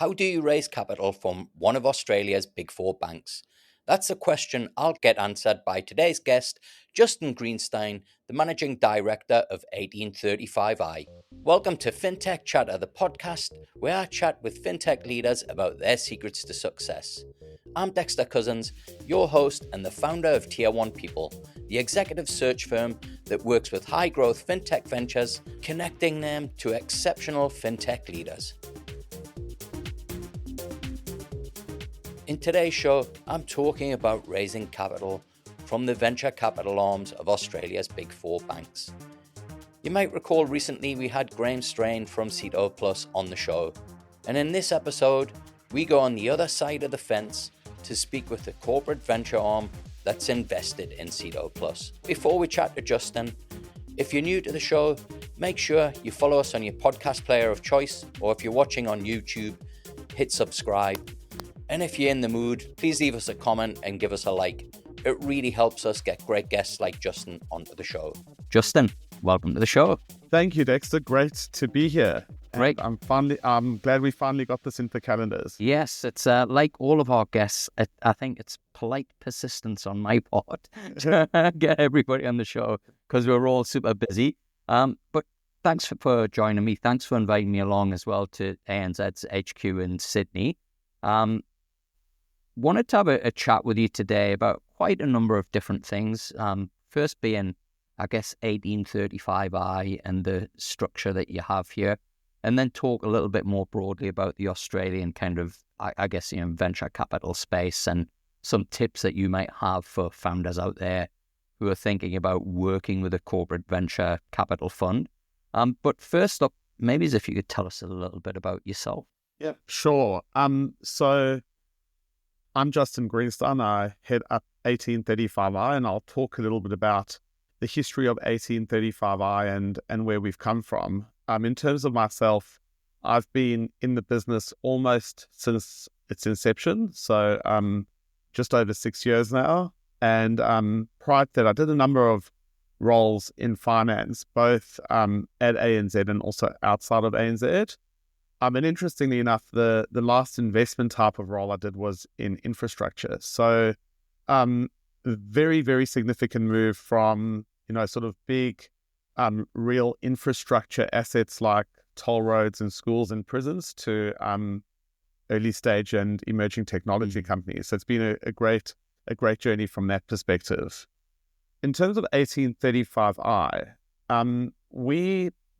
How do you raise capital from one of Australia's big four banks? That's a question I'll get answered by today's guest, Justin Greenstein, the Managing Director of 1835i. Welcome to Fintech Chatter, the podcast where I chat with fintech leaders about their secrets to success. I'm Dexter Cousins, your host and the founder of Tier 1 People, the executive search firm that works with high-growth fintech ventures, connecting them to exceptional fintech leaders. In today's show, I'm talking about raising capital from the venture capital arms of Australia's big four banks. You might recall recently we had Graham Strain from Citoplus on the show, and in this episode, we go on the other side of the fence to speak with the corporate venture arm that's invested in Citoplus. Before we chat to Justin, if you're new to the show, make sure you follow us on your podcast player of choice, or if you're watching on YouTube, hit subscribe. And if you're in the mood, please leave us a comment and give us a like. It really helps us get great guests like Justin onto the show. Justin, welcome to the show. Thank you, Dexter. Great to be here. Great. I'm glad we finally got this into the calendars. Yes, it's like all of our guests. I think it's polite persistence on my part to get everybody on the show because we're all super busy. But thanks for joining me. Thanks for inviting me along as well to ANZ's HQ in Sydney. Wanted to have a chat with you today about quite a number of different things. First being, I guess, 1835i and the structure that you have here, and then talk a little bit more broadly about the Australian kind of, I guess, venture capital space and some tips that you might have for founders out there who are thinking about working with a corporate venture capital fund. But first up, maybe as if you could tell us a little bit about yourself. Yeah, sure. So I'm Justin Greenstein. I head up 1835i, and I'll talk a little bit about the history of 1835i and where we've come from. In terms of myself, I've been in the business almost since its inception, so just over 6 years now. And prior to that, I did a number of roles in finance, both at ANZ and also outside of ANZ. And interestingly enough, the last investment type of role I did was in infrastructure. So very, very significant move from, sort of big real infrastructure assets like toll roads and schools and prisons to early stage and emerging technology companies. So it's been a great journey from that perspective. In terms of 1835i,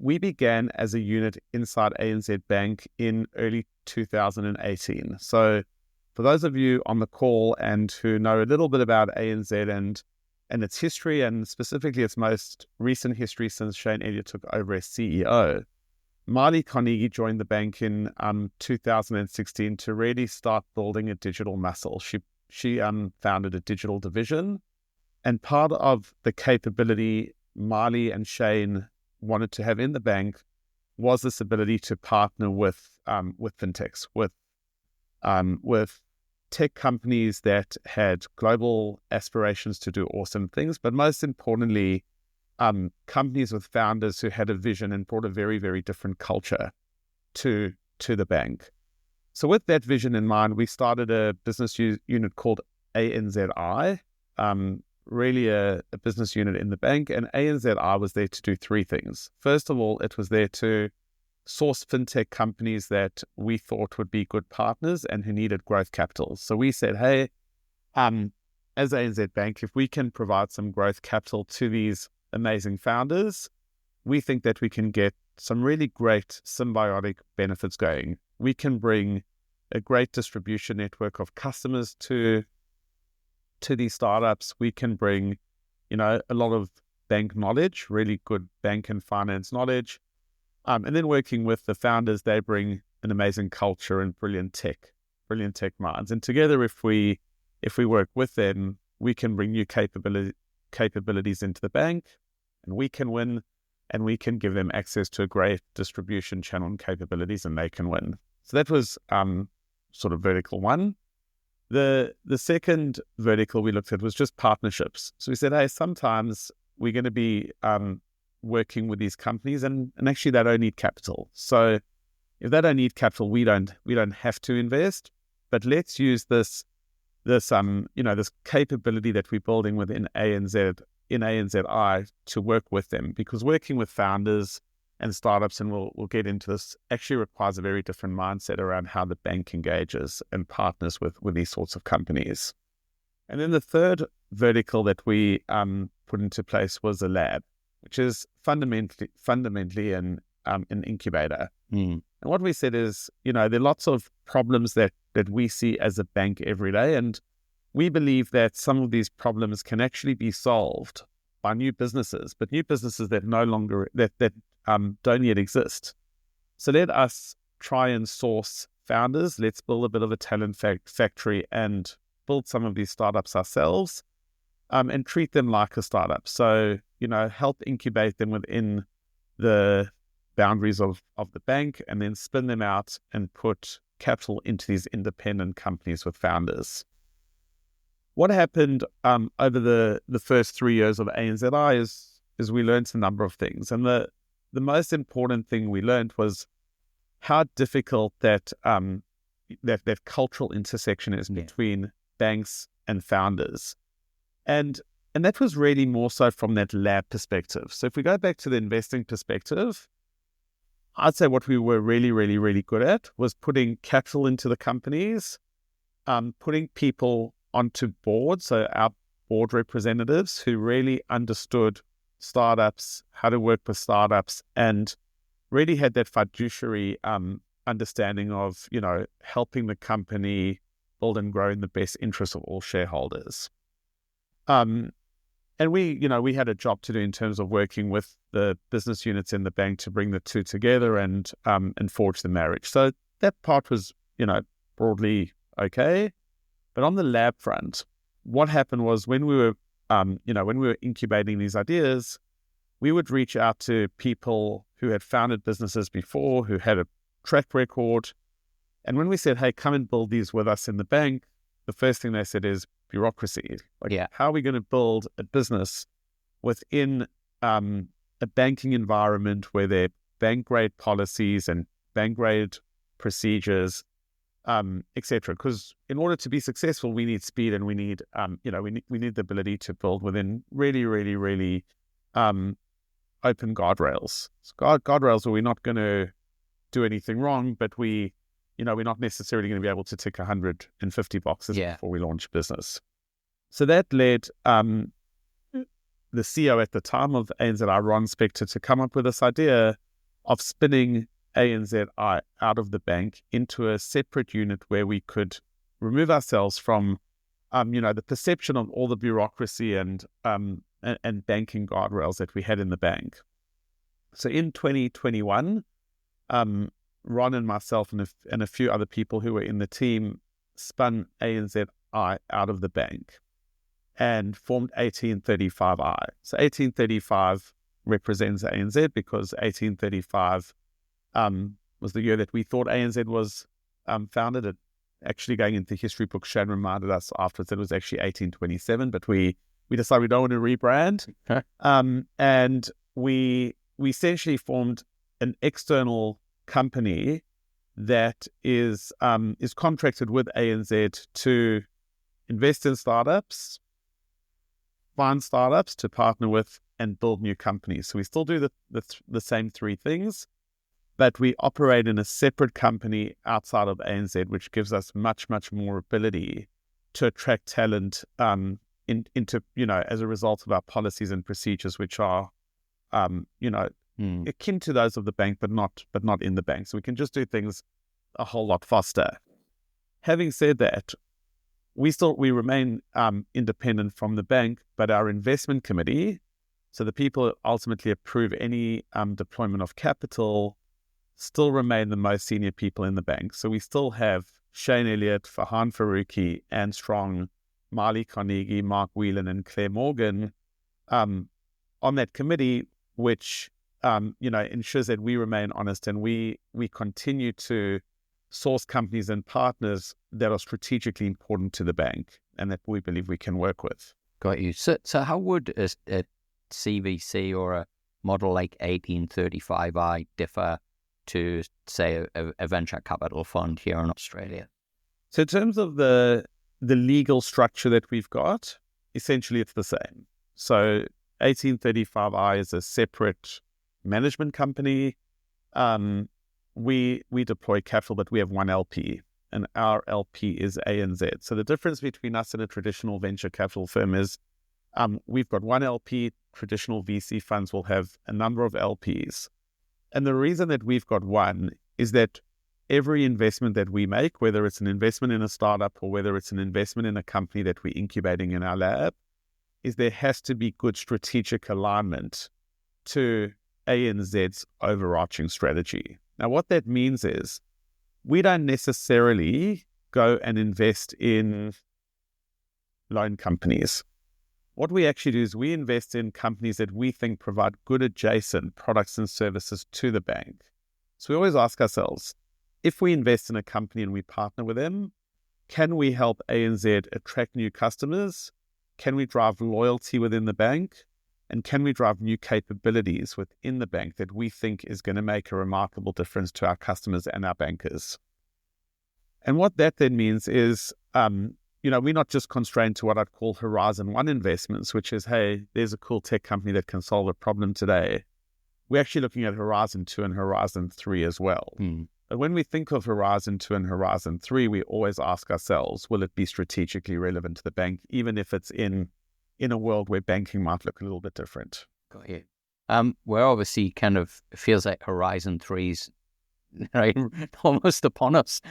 we began as a unit inside ANZ Bank in early 2018. So for those of you on the call and who know a little bit about ANZ and its history, and specifically its most recent history since Shane Elliott took over as CEO, Marty Carnegie joined the bank in 2016 to really start building a digital muscle. She founded a digital division, and part of the capability Marty and Shane wanted to have in the bank was this ability to partner with fintechs, with tech companies that had global aspirations to do awesome things, but most importantly, companies with founders who had a vision and brought a very, very different culture to the bank. So with that vision in mind, we started a business unit called ANZI, really a business unit in the bank, and ANZI was there to do three things. First of all, it was there to source fintech companies that we thought would be good partners and who needed growth capital. So we said, hey, as ANZ Bank, if we can provide some growth capital to these amazing founders, we think that we can get some really great symbiotic benefits going. We can bring a great distribution network of customers to these startups. We can bring, a lot of bank knowledge, really good bank and finance knowledge. And then working with the founders, they bring an amazing culture and brilliant tech minds. And together, if we work with them, we can bring new capabilities into the bank, and we can win, and we can give them access to a great distribution channel and capabilities, and they can win. So that was sort of vertical one. The second vertical we looked at was just partnerships. So we said, hey, sometimes we're going to be working with these companies, and actually they don't need capital. So if they don't need capital, we don't have to invest. But let's use this capability that we're building within ANZI to work with them, because working with founders and startups, and we'll get into this, actually requires a very different mindset around how the bank engages and partners with these sorts of companies. And then the third vertical that we put into place was a lab, which is fundamentally an incubator. And what we said is, there are lots of problems that we see as a bank every day, and we believe that some of these problems can actually be solved by new businesses, but new businesses that no longer don't yet exist. So let us try and source founders. Let's build a bit of a talent factory and build some of these startups ourselves, and treat them like a startup. So, help incubate them within the boundaries of the bank, and then spin them out and put capital into these independent companies with founders. What happened over the first 3 years of ANZI is we learned a number of things. And the most important thing we learned was how difficult that cultural intersection is between banks and founders. And that was really more so from that lab perspective. So if we go back to the investing perspective, I'd say what we were really, really, really good at was putting capital into the companies, putting people onto boards, so our board representatives who really understood startups, how to work with startups, and really had that fiduciary understanding of, helping the company build and grow in the best interest of all shareholders. And we had a job to do in terms of working with the business units in the bank to bring the two together and forge the marriage. So that part was, broadly okay. But on the lab front, what happened was when we were incubating these ideas, we would reach out to people who had founded businesses before, who had a track record. And when we said, hey, come and build these with us in the bank, the first thing they said is bureaucracy. How are we going to build a business within a banking environment where there are bank grade policies and bank grade procedures, etc. Because in order to be successful, we need speed, and we need we need the ability to build within really, really, really open guardrails. So guardrails where we're not going to do anything wrong, but we're not necessarily going to be able to tick 150 boxes before we launch business. So that led the CEO at the time of ANZI, Ron Spector, to come up with this idea of spinning ANZI out of the bank into a separate unit where we could remove ourselves from, the perception of all the bureaucracy and banking guardrails that we had in the bank. So in 2021, Ron and myself and a few other people who were in the team spun ANZI out of the bank and formed 1835I. So 1835 represents ANZ because 1835 was the year that we thought ANZ was founded. It actually, going into history books, Shan reminded us afterwards that it was actually 1827, but we decided we don't want to rebrand. Okay. And we essentially formed an external company that is contracted with ANZ to invest in startups, find startups to partner with, and build new companies. So we still do the same three things, but we operate in a separate company outside of ANZ, which gives us much, much more ability to attract talent into as a result of our policies and procedures, which are akin to those of the bank, but not in the bank. So we can just do things a whole lot faster. Having said that, we remain independent from the bank, but our investment committee, so the people that ultimately approve any deployment of capital, still remain the most senior people in the bank. So we still have Shane Elliott, Farhan Faruqi, Anne Strong, Marley Carnegie, Mark Whelan, and Claire Morgan on that committee, which ensures that we remain honest and we continue to source companies and partners that are strategically important to the bank and that we believe we can work with. Got you. So how would a CVC or a model like 1835I differ to, say, a venture capital fund here in Australia? So in terms of the legal structure that we've got, essentially it's the same. So 1835I is a separate management company. We deploy capital, but we have one LP, and our LP is ANZ. So the difference between us and a traditional venture capital firm is we've got one LP. Traditional VC funds will have a number of LPs. And the reason that we've got one is that every investment that we make, whether it's an investment in a startup or whether it's an investment in a company that we're incubating in our lab, is there has to be good strategic alignment to ANZ's overarching strategy. Now, what that means is we don't necessarily go and invest in loan companies. What we actually do is we invest in companies that we think provide good adjacent products and services to the bank. So we always ask ourselves, if we invest in a company and we partner with them, can we help ANZ attract new customers? Can we drive loyalty within the bank? And can we drive new capabilities within the bank that we think is going to make a remarkable difference to our customers and our bankers? And what that then means is, we're not just constrained to what I'd call Horizon 1 investments, which is, hey, there's a cool tech company that can solve a problem today. We're actually looking at Horizon 2 and Horizon 3 as well. But when we think of Horizon 2 and Horizon 3, we always ask ourselves, will it be strategically relevant to the bank, even if it's in a world where banking might look a little bit different? Got you. We're obviously kind of, it feels like Horizon 3's right, almost upon us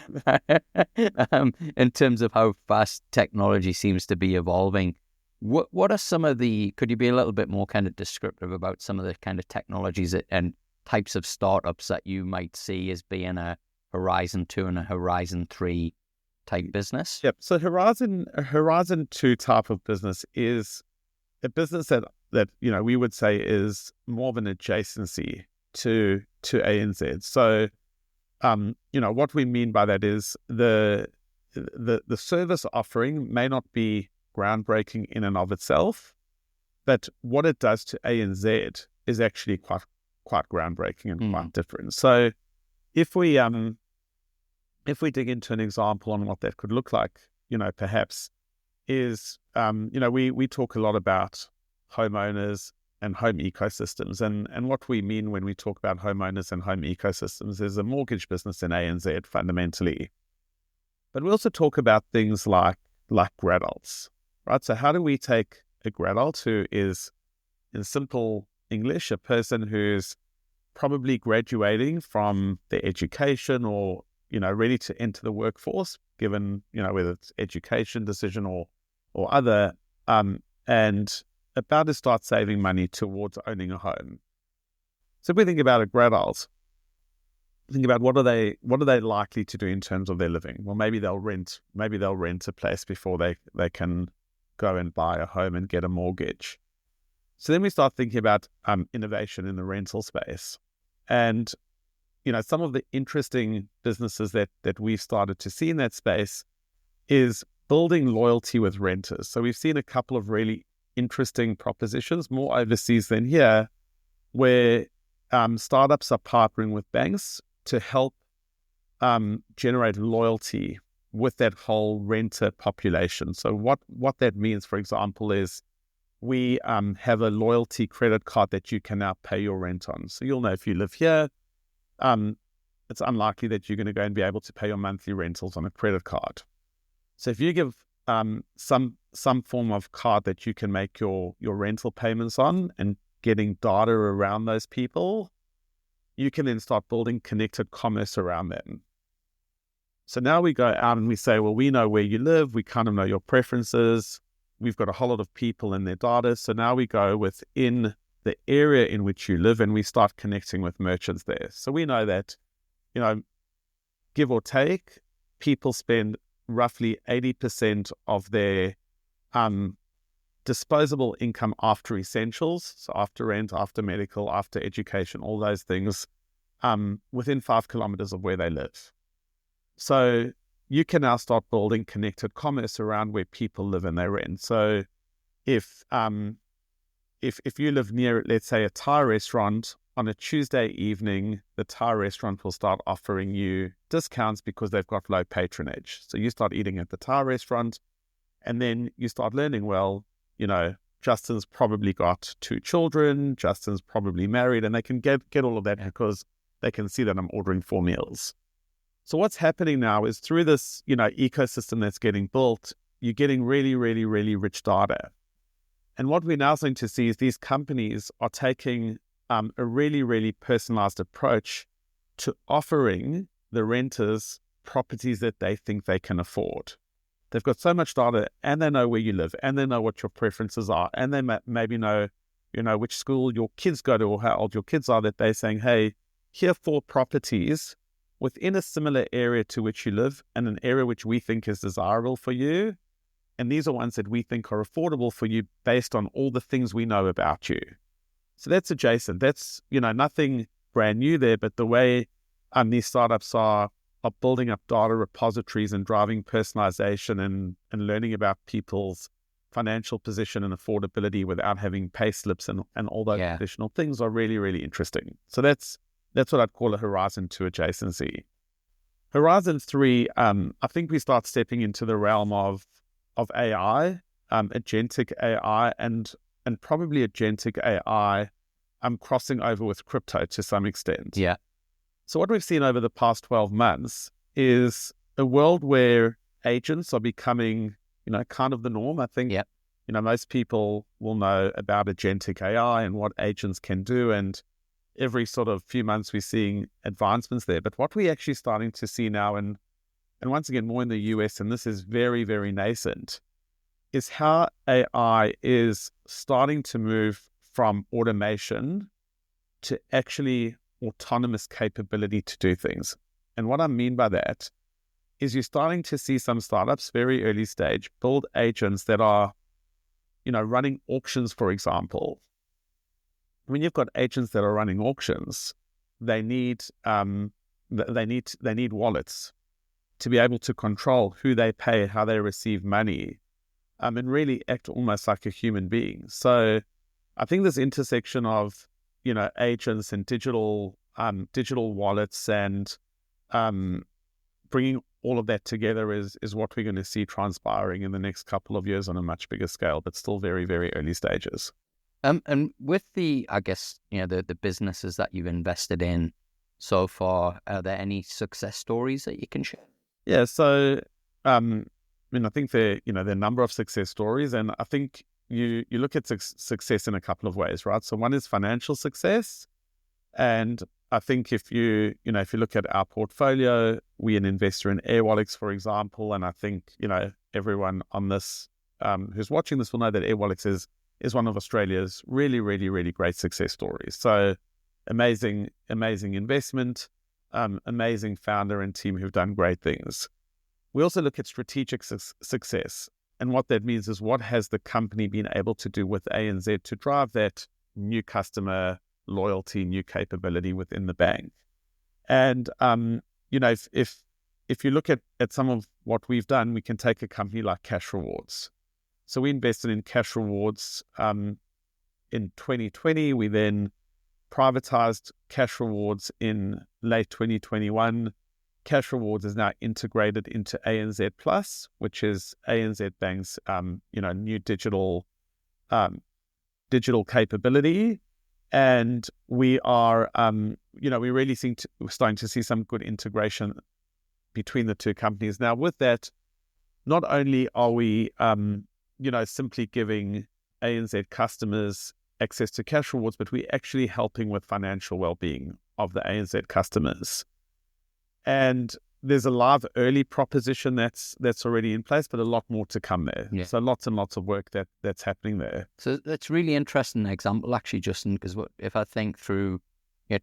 in terms of how fast technology seems to be evolving. What are some of could you be a little bit more kind of descriptive about some of the kind of technologies and types of startups that you might see as being a Horizon 2 and a Horizon 3 type business? Yep. So a Horizon 2 type of business is a business that we would say is more of an adjacency to ANZ. So what we mean by that is the service offering may not be groundbreaking in and of itself, but what it does to ANZ is actually quite groundbreaking and quite different. So if we dig into an example on what that could look like, perhaps is we talk a lot about homeowners and home ecosystems. And what we mean when we talk about homeowners and home ecosystems is a mortgage business in ANZ fundamentally. But we also talk about things like gradults, right? So how do we take a gradult who is, in simple English, a person who's probably graduating from their education or, ready to enter the workforce, given, whether it's education decision or other, and about to start saving money towards owning a home. So if we think about a gradult, think about what are they likely to do in terms of their living? Well, maybe they'll rent a place before they can go and buy a home and get a mortgage. So then we start thinking about innovation in the rental space. And, some of the interesting businesses that we've started to see in that space is building loyalty with renters. So we've seen a couple of really interesting propositions, more overseas than here, where startups are partnering with banks to help generate loyalty with that whole renter population. So what that means, for example, is we have a loyalty credit card that you can now pay your rent on. So you'll know if you live here, it's unlikely that you're going to go and be able to pay your monthly rentals on a credit card. So if you give some form of card that you can make your rental payments on and getting data around those people, you can then start building connected commerce around them. So now we go out and we say, well, we know where you live. We kind of know your preferences. We've got a whole lot of people in their data. So now we go within the area in which you live and we start connecting with merchants there. So we know that, give or take, people spend roughly 80% of their disposable income after essentials, so after rent, after medical, after education, all those things, within 5 kilometers of where they live. So you can now start building connected commerce around where people live and they rent. So if you live near, let's say, a Thai restaurant on a Tuesday evening, the Thai restaurant will start offering you discounts because they've got low patronage. So you start eating at the Thai restaurant, and then you start learning, well, Justin's probably got 2 children, Justin's probably married, and they can get all of that because they can see that I'm ordering 4 meals. So what's happening now is through this, ecosystem that's getting built, you're getting really, really, really rich data. And what we're now starting to see is these companies are taking a really, really personalized approach to offering the renters properties that they think they can afford. They've got so much data, and they know where you live, and they know what your preferences are, and they maybe know, which school your kids go to or how old your kids are, that they're saying, hey, here are 4 properties within a similar area to which you live and an area which we think is desirable for you. And these are ones that we think are affordable for you based on all the things we know about you. So that's adjacent. That's, nothing brand new there, but the way these startups are building up data repositories and driving personalization and learning about people's financial position and affordability without having pay slips and all those additional things are really, really interesting. So that's what I'd call a Horizon 2 adjacency. Horizon 3, I think we start stepping into the realm of AI, agentic AI, and probably agentic AI crossing over with crypto to some extent. Yeah. So what we've seen over the past 12 months is a world where agents are becoming, kind of the norm. I think, most people will know about agentic AI and what agents can do. And every sort of few months we're seeing advancements there. But what we're actually starting to see now, and once again, more in the US, and this is very, very nascent, is how AI is starting to move from automation to actually autonomous capability to do things. And what I mean by that is you're starting to see some startups, very early stage, build agents that are, running auctions, for example. When you've got agents that are running auctions, they need wallets to be able to control who they pay, how they receive money, and really act almost like a human being. So I think this intersection of agents and digital wallets and bringing all of that together is what we're going to see transpiring in the next couple of years on a much bigger scale, but still very, very early stages. And with the, I guess, the businesses that you've invested in so far, are there any success stories that you can share? Yeah, so I think there are a number of success stories, and I think you look at success in a couple of ways, right? So one is financial success, and I think if you look at our portfolio, we're an investor in Airwallex, for example, and I think everyone on this who's watching this will know that Airwallex is one of Australia's really, really, really great success stories. So amazing investment, amazing founder and team who've done great things. We also look at strategic success. And what that means is what has the company been able to do with ANZ to drive that new customer loyalty, new capability within the bank. And, if you look at some of what we've done, we can take a company like Cash Rewards. So we invested in Cash Rewards in 2020. We then privatized Cash Rewards in late 2021. Cash Rewards is now integrated into ANZ Plus, which is ANZ Bank's new digital capability, and we are we really we're starting to see some good integration between the two companies. Now, with that, not only are we simply giving ANZ customers access to Cash Rewards, but we're actually helping with financial well-being of the ANZ customers. And there's a live early proposition that's already in place, but a lot more to come there. Yeah. So lots and lots of work that's happening there. So that's really interesting example, actually, Justin, because if I think through,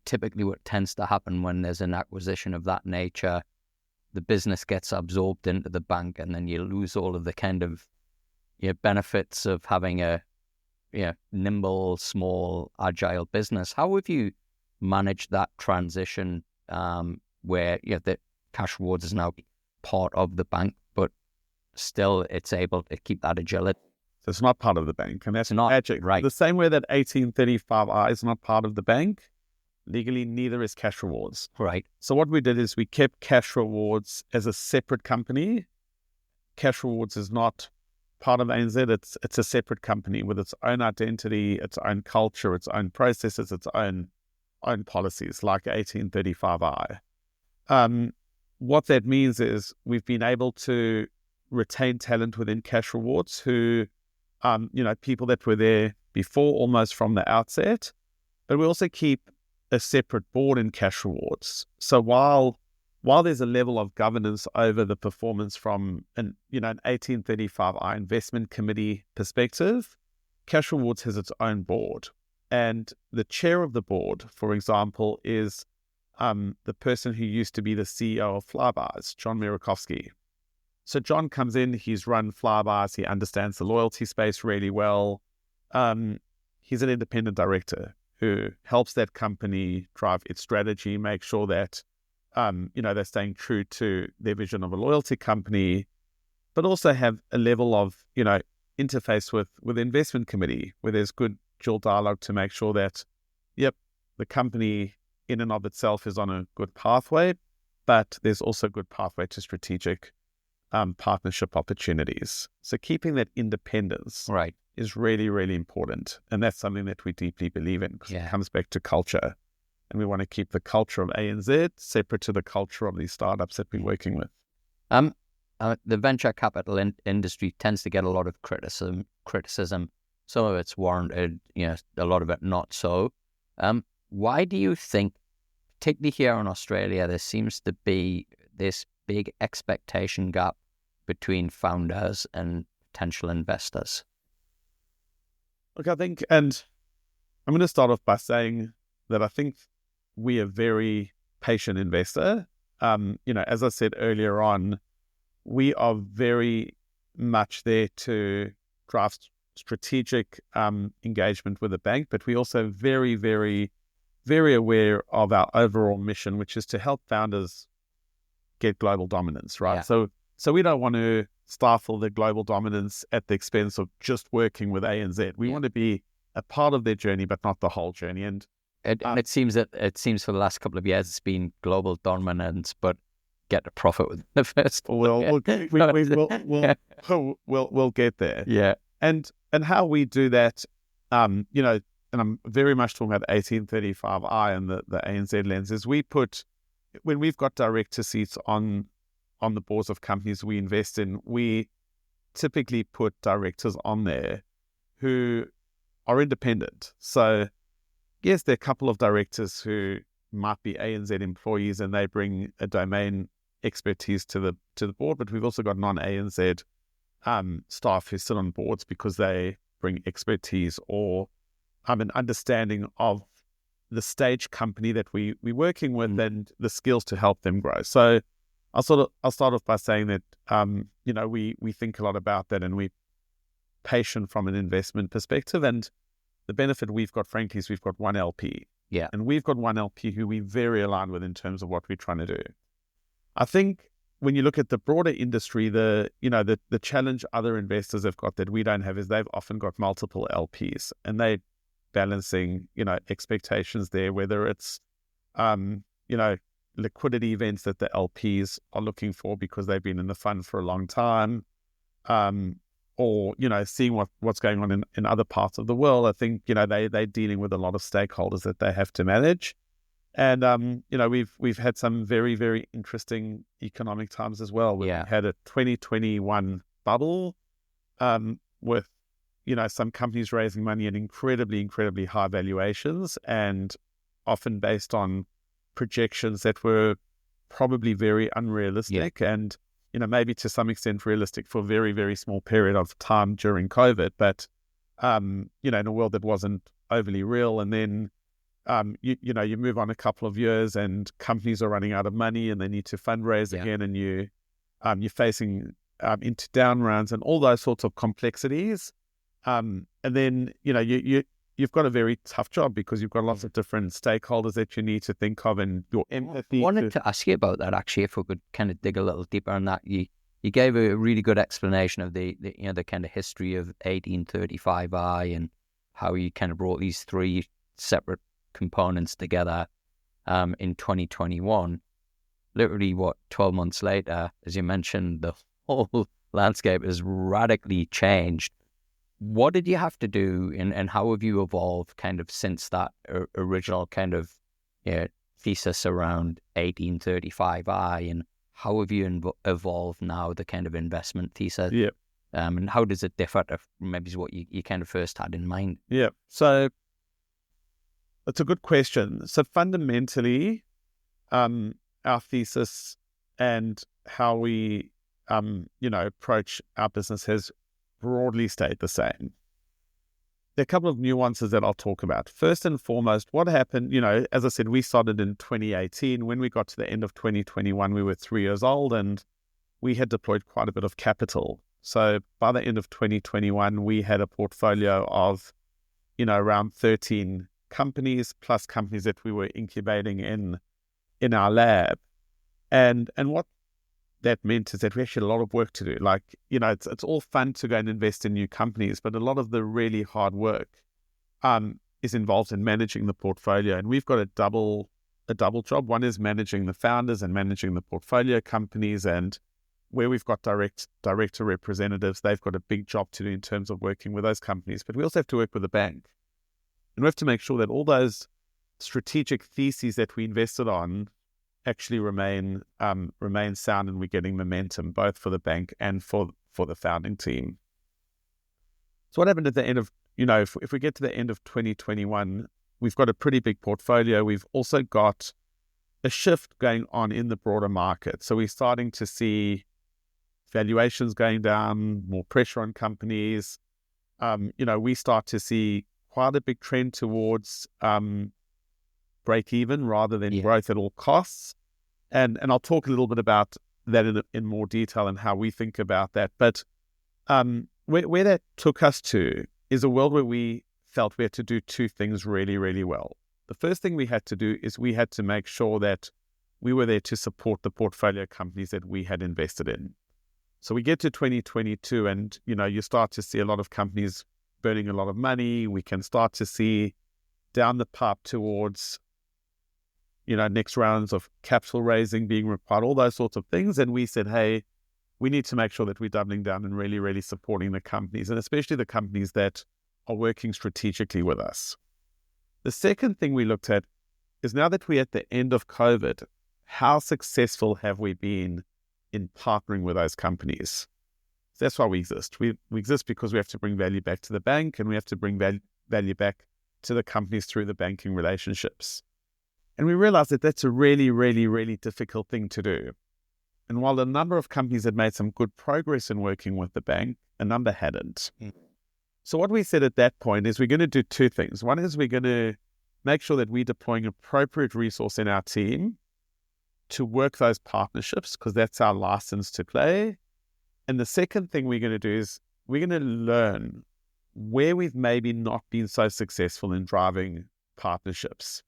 typically what tends to happen when there's an acquisition of that nature, the business gets absorbed into the bank, and then you lose all of the kind of benefits of having a nimble, small, agile business. How have you managed that transition? Where the Cash Rewards is now part of the bank, but still it's able to keep that agility. So it's not part of the bank, and that's not magic. Right. The same way that 1835i is not part of the bank, Legally, neither is Cash Rewards. Right. So what we did is we kept Cash Rewards as a separate company. Cash Rewards is not part of ANZ. It's a separate company with its own identity, its own culture, its own processes, its own policies, like 1835I. What that means is we've been able to retain talent within Cash Rewards who, people that were there before, almost from the outset. But we also keep a separate board in Cash Rewards. So while there's a level of governance over the performance from an 1835I investment committee perspective, Cash Rewards has its own board. And the chair of the board, for example, is the person who used to be the CEO of Flybars, John Mirakovsky. So John comes in, he's run Flybars, he understands the loyalty space really well. He's an independent director who helps that company drive its strategy, make sure that they're staying true to their vision of a loyalty company, but also have a level of interface with the investment committee where there's good dual dialogue to make sure that the company in and of itself is on a good pathway, but there's also a good pathway to strategic partnership opportunities. So keeping that independence is really, really important. And that's something that we deeply believe in, because it comes back to culture. And we want to keep the culture of ANZ separate to the culture of these startups that we're working with. The venture capital industry tends to get a lot of criticism. Some of it's warranted, a lot of it not so. Why do you think, particularly here in Australia, there seems to be this big expectation gap between founders and potential investors? Look, I think, and I'm going to start off by saying that I think we are a very patient investor. As I said earlier on, we are very much there to drive strategic engagement with the bank, but we also very, very, very aware of our overall mission, which is to help founders get global dominance, right? Yeah. So we don't want to stifle the global dominance at the expense of just working with ANZ. We want to be a part of their journey, but not the whole journey. And it seems for the last couple of years it's been global dominance, but get the profit with the first. We'll get there. Yeah. And how we do that, and I'm very much talking about 1835I and the ANZ lens, is when we've got director seats on the boards of companies we invest in, we typically put directors on there who are independent. So yes, there are a couple of directors who might be ANZ employees and they bring a domain expertise to the board, but we've also got non-ANZ staff who sit on boards because they bring expertise or an understanding of the stage company that we're working with and the skills to help them grow. So I'll start off by saying that we think a lot about that, and we're patient from an investment perspective. And the benefit we've got, frankly, is we've got one LP. Yeah. And we've got one LP who we're very aligned with in terms of what we're trying to do. I think when you look at the broader industry, the challenge other investors have got that we don't have is they've often got multiple LPs, and they balancing, expectations there, whether it's, liquidity events that the LPs are looking for because they've been in the fund for a long time, or, seeing what's going on in other parts of the world. I think, they're dealing with a lot of stakeholders that they have to manage. And, we've had some very, very interesting economic times as well. We had a 2021 bubble with, some companies raising money at incredibly, incredibly high valuations, and often based on projections that were probably very unrealistic and, maybe to some extent realistic for a very, very small period of time during COVID, but, in a world that wasn't overly real. And then, you move on a couple of years and companies are running out of money and they need to fundraise again, and you're facing into down rounds and all those sorts of complexities. And then, you've got a very tough job because you've got lots of different stakeholders that you need to think of, and your empathy. I wanted to ask you about that, actually, if we could kind of dig a little deeper on that. You gave a really good explanation of the kind of history of 1835I and how you kind of brought these three separate components together. in 2021. Literally, 12 months later, as you mentioned, the whole landscape has radically changed. What did you have to do, and how have you evolved kind of since that original kind of thesis around 1835I, and how have you evolved now the kind of investment thesis? Yeah. And how does it differ to maybe what you kind of first had in mind? Yeah. So that's a good question. So fundamentally, our thesis and how we, approach our business has broadly stayed the same. There are a couple of nuances that I'll talk about. First and foremost, what happened, as I said, we started in 2018. When we got to the end of 2021, we were 3 years old and we had deployed quite a bit of capital. So by the end of 2021, we had a portfolio of, around 13 companies plus companies that we were incubating in our lab. And what that meant is that we actually had a lot of work to do. Like, it's all fun to go and invest in new companies, but a lot of the really hard work is involved in managing the portfolio. And we've got a double job. One is managing the founders and managing the portfolio companies, and where we've got director representatives, they've got a big job to do in terms of working with those companies. But we also have to work with the bank. And we have to make sure that all those strategic theses that we invested on actually remain sound, and we're getting momentum both for the bank and for the founding team. So what happened at the end of, if we get to the end of 2021, we've got a pretty big portfolio. We've also got a shift going on in the broader market. So we're starting to see valuations going down, more pressure on companies. We start to see quite a big trend towards break even rather than growth at all costs. And I'll talk a little bit about that in more detail and how we think about that. But where that took us to is a world where we felt we had to do two things really, really well. The first thing we had to do is we had to make sure that we were there to support the portfolio companies that we had invested in. So we get to 2022 and, you start to see a lot of companies burning a lot of money. We can start to see down the path towards, next rounds of capital raising being required, all those sorts of things. And we said, hey, we need to make sure that we're doubling down and really, really supporting the companies, and especially the companies that are working strategically with us. The second thing we looked at is, now that we're at the end of COVID, how successful have we been in partnering with those companies? So that's why we exist. We exist because we have to bring value back to the bank, and we have to bring value back to the companies through the banking relationships. And we realized that that's a really, really, really difficult thing to do. And while a number of companies had made some good progress in working with the bank, a number hadn't. So what we said at that point is, we're going to do two things. One is we're going to make sure that we're deploying appropriate resource in our team to work those partnerships, because that's our license to play. And the second thing we're going to do is we're going to learn where we've maybe not been so successful in driving partnerships.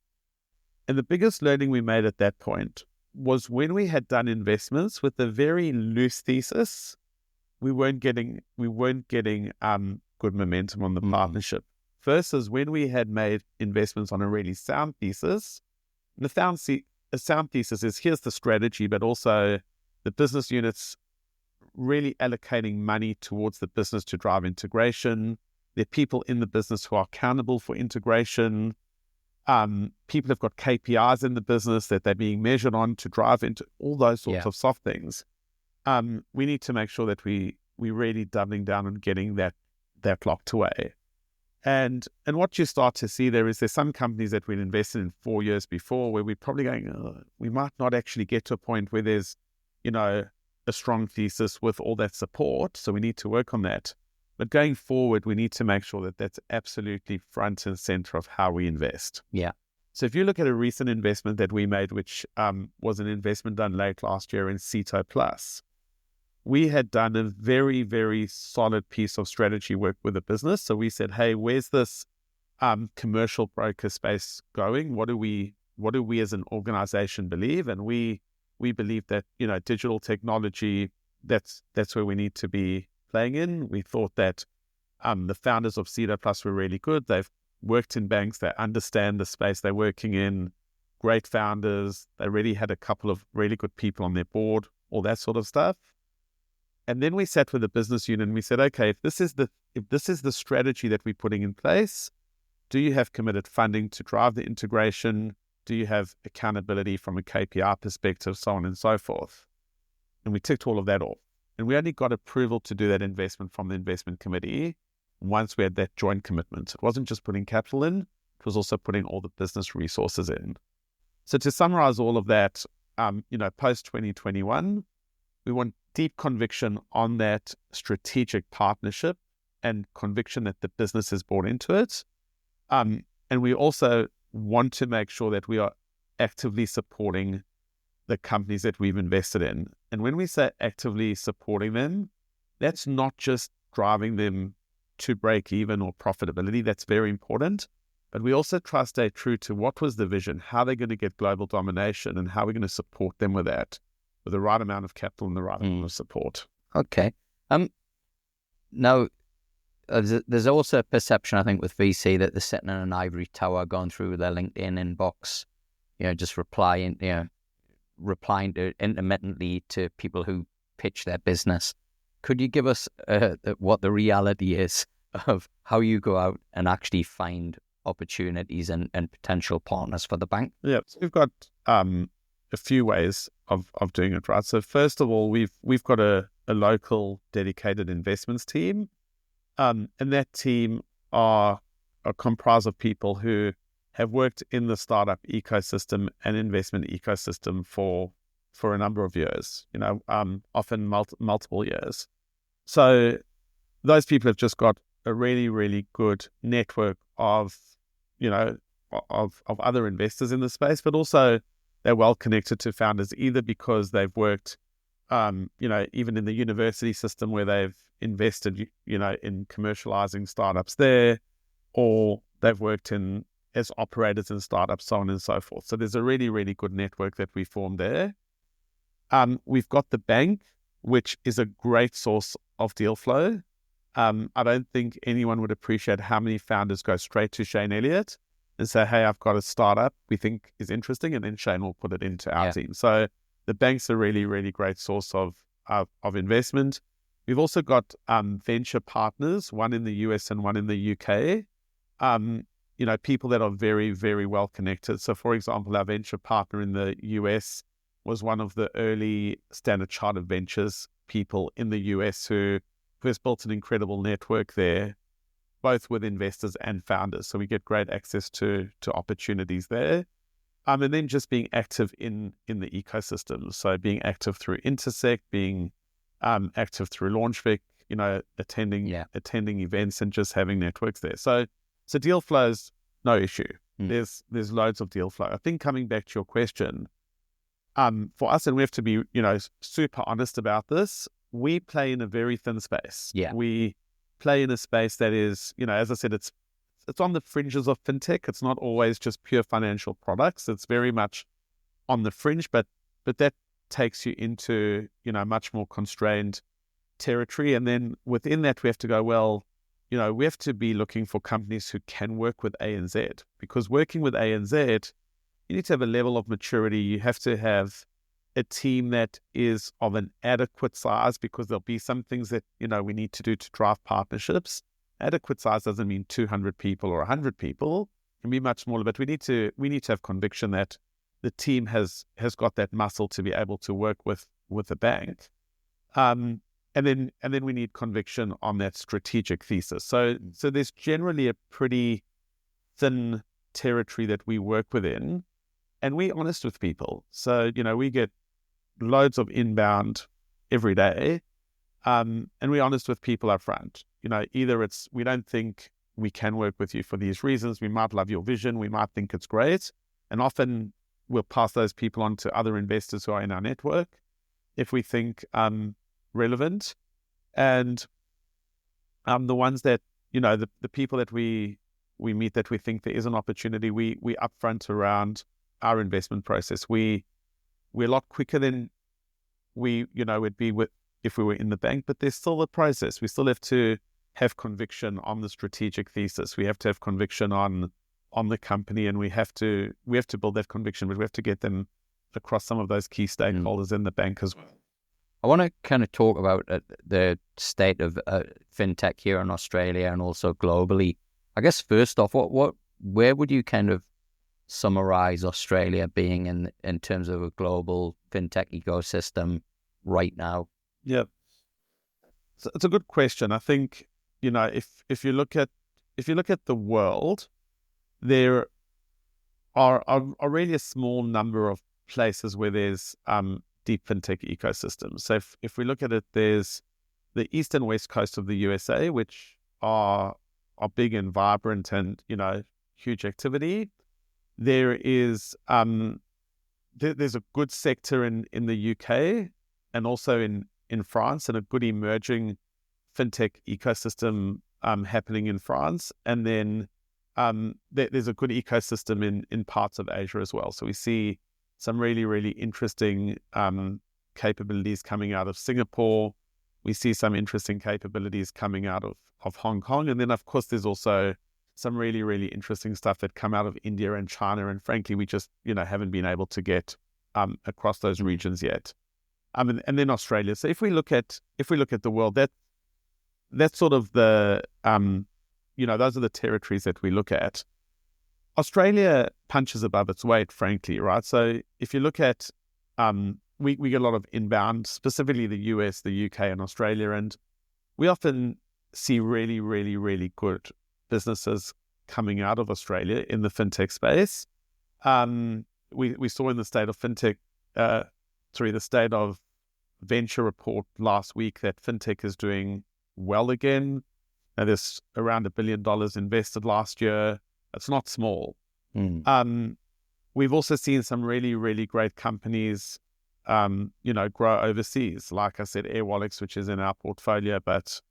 And the biggest learning we made at that point was, when we had done investments with a very loose thesis, we weren't getting good momentum on the partnership. Versus when we had made investments on a really sound thesis. And a sound thesis is, here's the strategy, but also the business units really allocating money towards the business to drive integration. There are people in the business who are accountable for integration. People have got KPIs in the business that they're being measured on to drive into all those sorts of soft things. We need to make sure that we're really doubling down on getting that locked away. And what you start to see there's some companies that we'd invested in 4 years before, where we're probably going, we might not actually get to a point where there's, a strong thesis with all that support. So we need to work on that. But going forward, we need to make sure that that's absolutely front and center of how we invest. Yeah. So if you look at a recent investment that we made, which was an investment done late last year in Citoplus, we had done a very, very solid piece of strategy work with the business. So we said, hey, where's this commercial broker space going? What do we as an organization believe? And we believe that, digital technology, that's where we need to be playing in. We thought that the founders of Citoplus were really good. They've worked in banks. They understand the space they're working in. great founders. They already had a couple of really good people on their board, all that sort of stuff. And then we sat with the business unit and we said, okay, if this is the strategy that we're putting in place, do you have committed funding to drive the integration? Do you have accountability from a KPI perspective, so on and so forth? And we ticked all of that off. And we only got approval to do that investment from the investment committee once we had that joint commitment. It wasn't just putting capital in, it was also putting all the business resources in. So to summarize all of that, post 2021, we want deep conviction on that strategic partnership and conviction that the business has bought into it. And we also want to make sure that we are actively supporting the companies that we've invested in. And when we say actively supporting them, that's not just driving them to break even or profitability. That's very important. But we also try to stay true to what was the vision, how they're going to get global domination, and how we're going to support them with that, with the right amount of capital and the right amount of support. Okay. Now, there's also a perception, I think, with VC that they're sitting in an ivory tower going through their LinkedIn inbox, just replying to intermittently to people who pitch their business. Could you give us what the reality is of how you go out and actually find opportunities and potential partners for the bank? Yeah, so we've got a few ways of doing it, right? So first of all, we've got a local dedicated investments team, and that team are comprised of people who have worked in the startup ecosystem and investment ecosystem for a number of years, often multiple years. So those people have just got a really, really good network of other investors in the space, but also they're well connected to founders, either because they've worked, even in the university system where they've invested, in commercializing startups there, or they've worked as operators in startups, so on and so forth. So there's a really, really good network that we formed there. We've got the bank, which is a great source of deal flow. I don't think anyone would appreciate how many founders go straight to Shane Elliott and say, hey, I've got a startup we think is interesting, and then Shane will put it into our team. So the bank's a really, really great source of investment. We've also got venture partners, one in the US and one in the UK, people that are very, very well connected. So for example, our venture partner in the US was one of the early Standard Chartered Ventures people in the US who has built an incredible network there, both with investors and founders. So we get great access to opportunities there. And then just being active in the ecosystem. So being active through Intersect, being active through Launchvic, attending events and just having networks there. So deal flow is no issue. There's loads of deal flow. I think coming back to your question, for us, and we have to be, super honest about this, we play in a very thin space. Yeah. We play in a space that is, as I said, it's on the fringes of fintech. It's not always just pure financial products. It's very much on the fringe, but that takes you into, much more constrained territory. And then within that, we have to go, well, we have to be looking for companies who can work with ANZ, because working with ANZ, you need to have a level of maturity. You have to have a team that is of an adequate size, because there'll be some things that, we need to do to drive partnerships. Adequate size doesn't mean 200 people or 100 people. It can be much smaller, but we need to have conviction that the team has got that muscle to be able to work with the bank. And then we need conviction on that strategic thesis. So there's generally a pretty thin territory that we work within, and we're honest with people. So, we get loads of inbound every day, and we're honest with people up front. Either it's, we don't think we can work with you for these reasons. We might love your vision. We might think it's great. And often we'll pass those people on to other investors who are in our network if we think relevant. And the ones that, the people that we meet that we think there is an opportunity, we upfront around our investment process. We're a lot quicker than we, would be with if we were in the bank, but there's still a process. We still have to have conviction on the strategic thesis. We have to have conviction on on the company, and we have to build that conviction, but we have to get them across some of those key stakeholders in the bank as well. I want to kind of talk about the state of fintech here in Australia and also globally. I guess first off, where would you kind of summarize Australia being in terms of a global fintech ecosystem right now? Yeah, so it's a good question. I think, if you look at the world, there are really a small number of places where there's deep fintech ecosystems. So if we look at it, there's the east and west coast of the USA, which are big and vibrant and huge activity. There is there's a good sector in the UK and also in France, and a good emerging fintech ecosystem happening in France, and then there's a good ecosystem in parts of Asia as well. So we see some really, really interesting capabilities coming out of Singapore. We see some interesting capabilities coming out of Hong Kong. And then, of course, there's also some really, really interesting stuff that come out of India and China. And frankly, we just, haven't been able to get across those regions yet. And then Australia. So if we look at the world, that's sort of the, those are the territories that we look at. Australia punches above its weight, frankly, right? So if you look at, we get a lot of inbound, specifically the US, the UK, and Australia, and we often see really, really, really good businesses coming out of Australia in the fintech space. We saw in the state of fintech, the state of venture report last week, that fintech is doing well again. Now, there's around $1 billion invested last year. It's not small. We've also seen some really, really great companies, grow overseas. Like I said, Airwallex, which is in our portfolio, but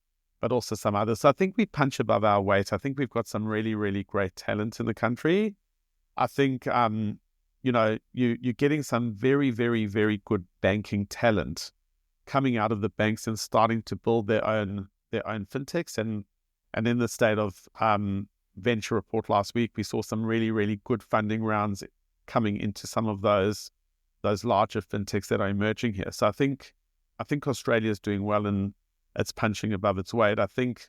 also some others. So I think we punch above our weight. I think we've got some really, really great talent in the country. I think, you're getting some very, very, very good banking talent coming out of the banks and starting to build their own fintechs. And in the state of venture report last week, we saw some really, really good funding rounds coming into some of those larger fintechs that are emerging here. So I think Australia is doing well and it's punching above its weight. I think,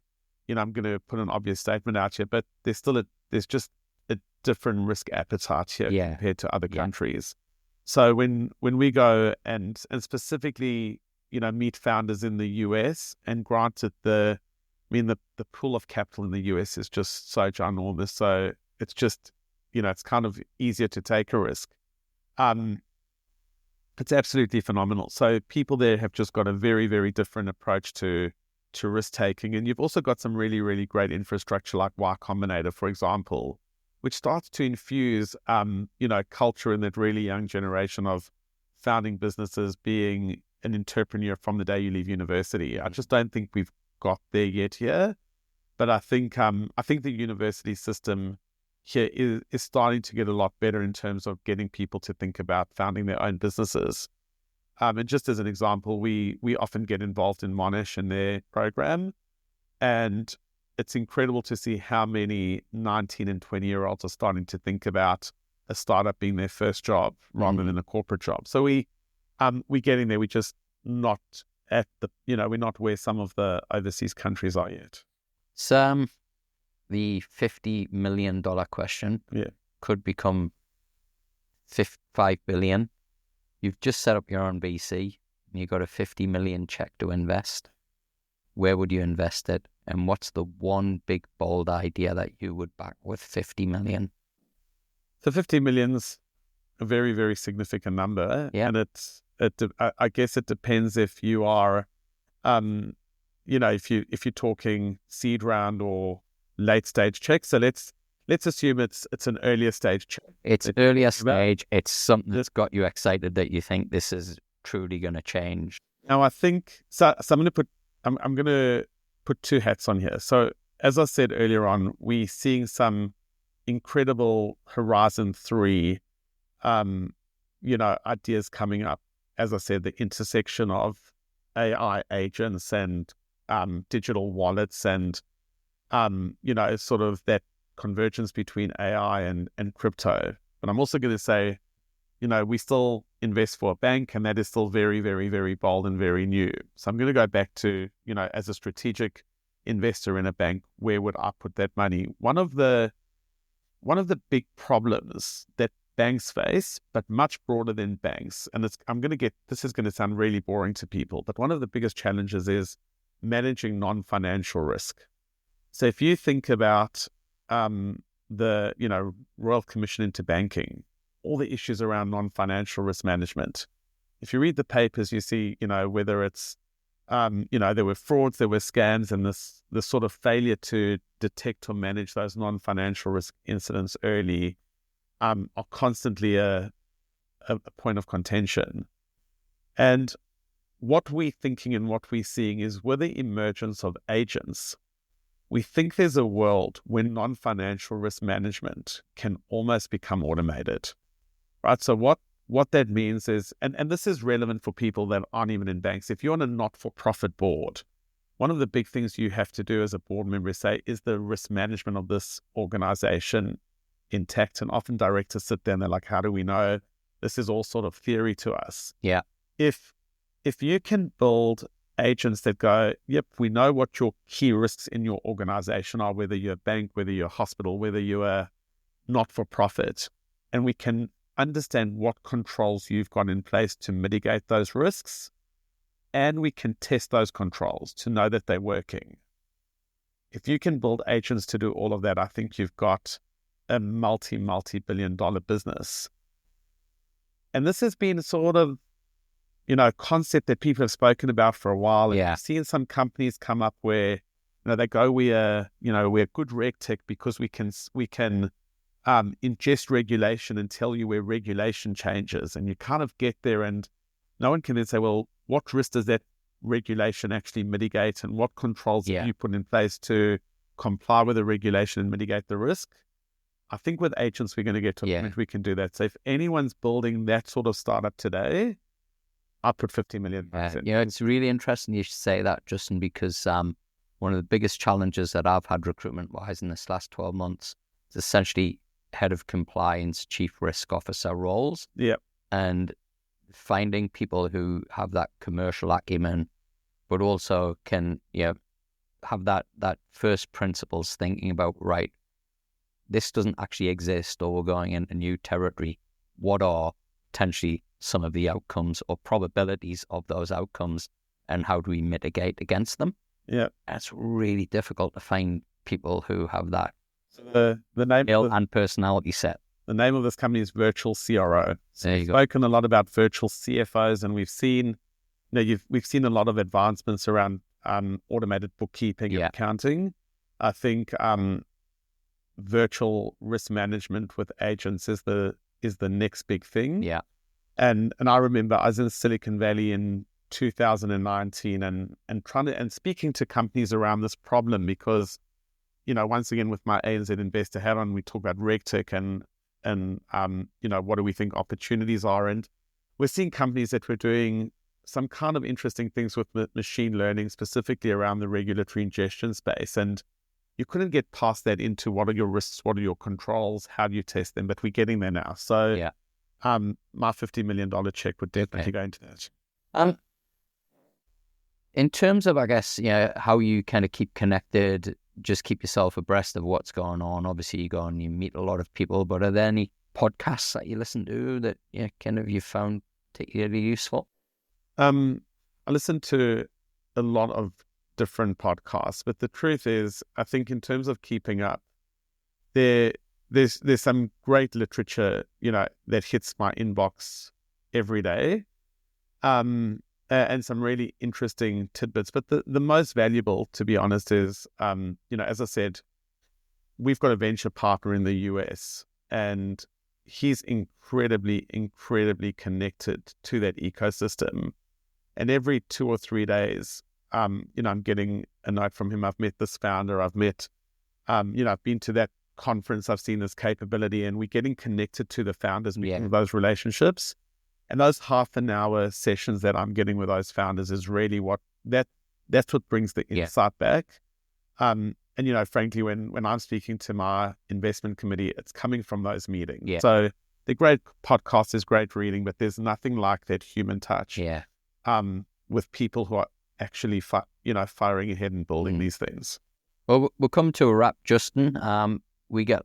I'm going to put an obvious statement out here, but there's just a different risk appetite here compared to other countries. So when we go and specifically, meet founders in the US, and granted the pool of capital in the US is just so ginormous. So it's just, it's kind of easier to take a risk. It's absolutely phenomenal. So people there have just got a very, very different approach to risk taking. And you've also got some really, really great infrastructure like Y Combinator, for example, which starts to infuse, culture in that really young generation of founding businesses, being an entrepreneur from the day you leave university. I just don't think we've got there yet here, but I think the university system here is starting to get a lot better in terms of getting people to think about founding their own businesses. And just as an example, we often get involved in Monash and their program, and it's incredible to see how many 19 and 20-year-olds are starting to think about a startup being their first job rather than a corporate job. So we're getting there. We're just not at we're not where some of the overseas countries are yet. Sam, the $50 million question could become $5 billion. You've just set up your own VC and you got a $50 million check to invest. Where would you invest it? And what's the one big, bold idea that you would back with $50 million? So 50 million's a very, very significant number. Yeah. And I guess it depends if you are, if you're talking seed round or late stage check. So let's assume it's an earlier stage check. It's earlier stage. It's something that's got you excited that you think this is truly going to change. Now I think so. I'm going to put two hats on here. So as I said earlier on, we're seeing some incredible Horizon 3, ideas coming up. As I said, the intersection of AI agents and digital wallets and, sort of that convergence between AI and crypto. But I'm also going to say, we still invest for a bank, and that is still very, very, very bold and very new. So I'm going to go back to, as a strategic investor in a bank, where would I put that money? One of the big problems that banks face, but much broader than banks, and this is going to sound really boring to people, but one of the biggest challenges is managing non-financial risk. So if you think about the Royal Commission into Banking, all the issues around non-financial risk management. If you read the papers, you see, whether it's, there were frauds, there were scams, and this sort of failure to detect or manage those non-financial risk incidents early are constantly a point of contention. And what we're thinking and what we're seeing is with the emergence of agents, we think there's a world when non-financial risk management can almost become automated. Right, so what that means is, and this is relevant for people that aren't even in banks. If you're on a not-for-profit board, one of the big things you have to do as a board member is the risk management of this organization intact? And often directors sit there and they're like, how do we know? This is all sort of theory to us. Yeah. If you can build agents that go, yep, we know what your key risks in your organization are, whether you're a bank, whether you're a hospital, whether you're a not-for-profit, and we can understand what controls you've got in place to mitigate those risks, and we can test those controls to know that they're working. If you can build agents to do all of that, I think you've got a multi-billion-dollar business. And this has been sort of, concept that people have spoken about for a while. And I've seen some companies come up where, they go, we're good reg tech because we can ingest regulation and tell you where regulation changes, and you kind of get there and no one can then say, well, what risk does that regulation actually mitigate, and what controls have you put in place to comply with the regulation and mitigate the risk? I think with agents we're going to get to a point we can do that. So if anyone's building that sort of startup today, I'll put 50 million in. It's really interesting you should say that, Justin, because one of the biggest challenges that I've had recruitment-wise in this last 12 months is essentially head of compliance, chief risk officer roles. Yep. And finding people who have that commercial acumen, but also can, have that first principles thinking about, right, this doesn't actually exist, or we're going into new territory. What are potentially some of the outcomes or probabilities of those outcomes, and how do we mitigate against them? Yeah. It's really difficult to find people who have that the name and personality set. The name of this company is Virtual CRO. So we've spoken a lot about virtual CFOs, and we've seen, we've seen a lot of advancements around automated bookkeeping and accounting. I think virtual risk management with agents is the next big thing. Yeah. And I remember I was in Silicon Valley in 2019 and speaking to companies around this problem, because once again, with my ANZ investor hat on, we talk about RegTech and what do we think opportunities are. And we're seeing companies that were doing some kind of interesting things with machine learning, specifically around the regulatory ingestion space. And you couldn't get past that into what are your risks, what are your controls, how do you test them? But we're getting there now. So my $50 million check would definitely go into that. In terms of, I guess, how you kind of keep connected, just keep yourself abreast of what's going on. Obviously, you go and you meet a lot of people, but are there any podcasts that you listen to that you found particularly useful? I listen to a lot of different podcasts, but the truth is, I think in terms of keeping up, there's some great literature, that hits my inbox every day. And some really interesting tidbits. But the most valuable, to be honest, is, as I said, we've got a venture partner in the US, and he's incredibly, incredibly connected to that ecosystem. And every 2 or 3 days, I'm getting a note from him. I've met this founder. I've met, I've been to that conference. I've seen this capability, and we're getting connected to the founders, making those relationships. And those half an hour sessions that I'm getting with those founders is really that's what brings the insight back. And frankly, when I'm speaking to my investment committee, it's coming from those meetings. Yeah. So the great podcast is great reading, but there's nothing like that human touch. Yeah. With people who are actually, firing ahead and building these things. Well, we'll come to a wrap, Justin. We get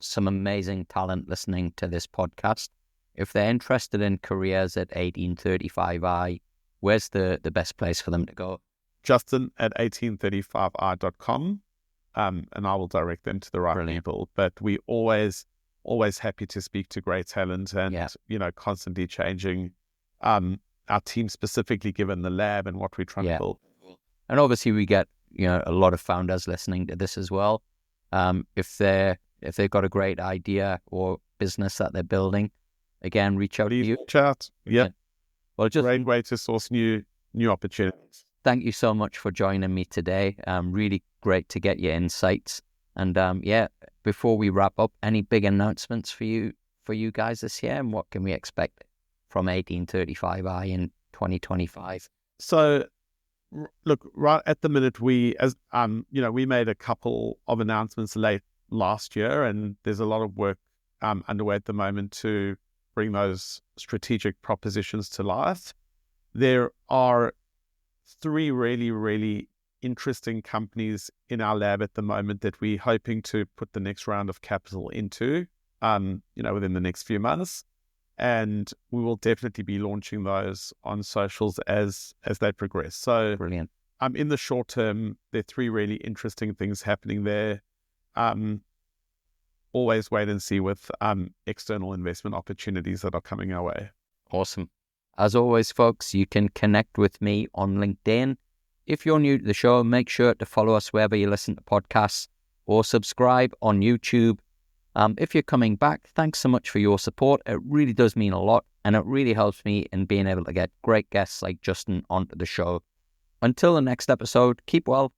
some amazing talent listening to this podcast. If they're interested in careers at 1835i, where's the best place for them to go? Justin at 1835i.com, and I will direct them to the right people. But we always happy to speak to great talent and, constantly changing our team, specifically given the lab and what we're trying to build. And obviously we get, a lot of founders listening to this as well. If they've got a great idea or business that they're building, again, reach out to you. Chat. Yeah. Well, just great way to source new opportunities. Thank you so much for joining me today. Really great to get your insights. And before we wrap up, any big announcements for you guys this year, and what can we expect from 1835i in 2025? So, look, right at the minute, we made a couple of announcements late last year, and there's a lot of work underway at the moment to bring those strategic propositions to life. There are 3 really, really interesting companies in our lab at the moment that we're hoping to put the next round of capital into, within the next few months. And we will definitely be launching those on socials as they progress. So brilliant. In the short term, there are 3 really interesting things happening there. Always wait and see with external investment opportunities that are coming our way. Awesome. As always, folks, you can connect with me on LinkedIn. If you're new to the show, make sure to follow us wherever you listen to podcasts, or subscribe on YouTube. If you're coming back, thanks so much for your support. It really does mean a lot, and it really helps me in being able to get great guests like Justin onto the show. Until the next episode, keep well.